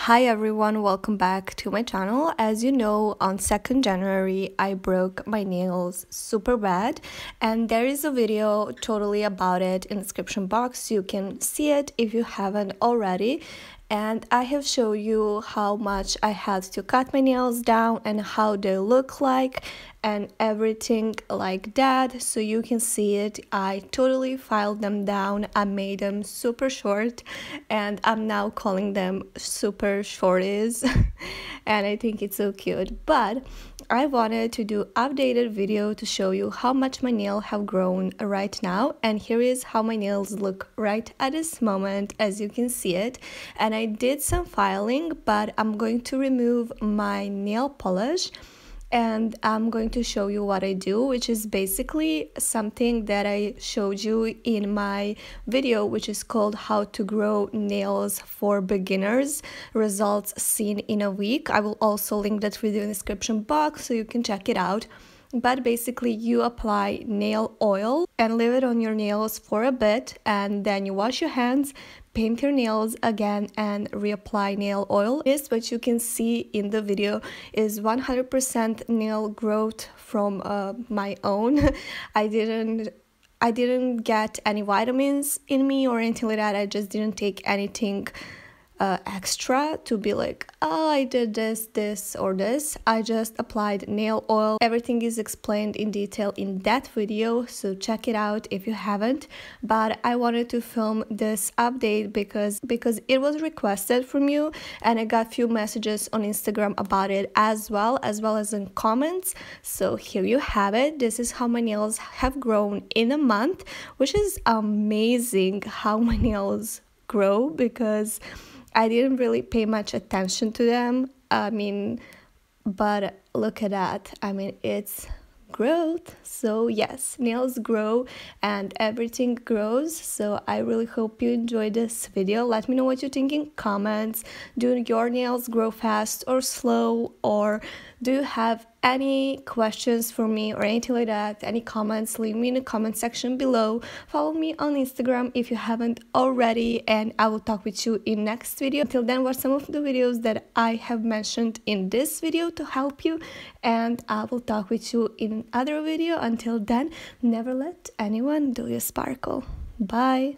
Hi everyone, welcome back to my channel. As you know, on 2nd January I broke my nails super bad, and there is a video totally about it in the description box. You can see it if you haven't already. And I have shown you how much I had to cut my nails down and how they look like and everything like that, so you can see it. I totally filed them down. I made them super short and I'm now calling them super shorties and I think it's so cute. But I wanted to do updated video to show you how much my nails have grown right now, and here is how my nails look right at this moment, as you can see it. And I did some filing, but I'm going to remove my nail polish and I'm going to show you what I do, which is basically something that I showed you in my video, which is called How to Grow Nails for Beginners, Results Seen in a Week. I will also link that video in the description box so you can check it out. But basically you apply nail oil and leave it on your nails for a bit, and then you wash your hands, paint your nails again and reapply nail oil. This, what you can see in the video, is 100% nail growth from my own. I didn't get any vitamins in me or anything like that. I just didn't take anything extra to be like, oh, I did this or this. I just applied nail oil. Everything is explained in detail in that video, so check it out if you haven't. But I wanted to film this update because it was requested from you, and I got few messages on Instagram about it as well as in comments. So here you have it. This is how my nails have grown in a month, which is amazing how my nails grow because I didn't really pay much attention to them. But look at that. It's growth. So yes, nails grow and everything grows. So I really hope you enjoyed this video. Let me know what you think in comments. Do your nails grow fast or slow, or do you have any questions for me or anything like that? Any comments, leave me in the comment section below. Follow me on Instagram if you haven't already, and I will talk with you in next video. Until then, watch some of the videos that I have mentioned in this video to help you, and I will talk with you in other video. Until then, never let anyone do you sparkle. Bye.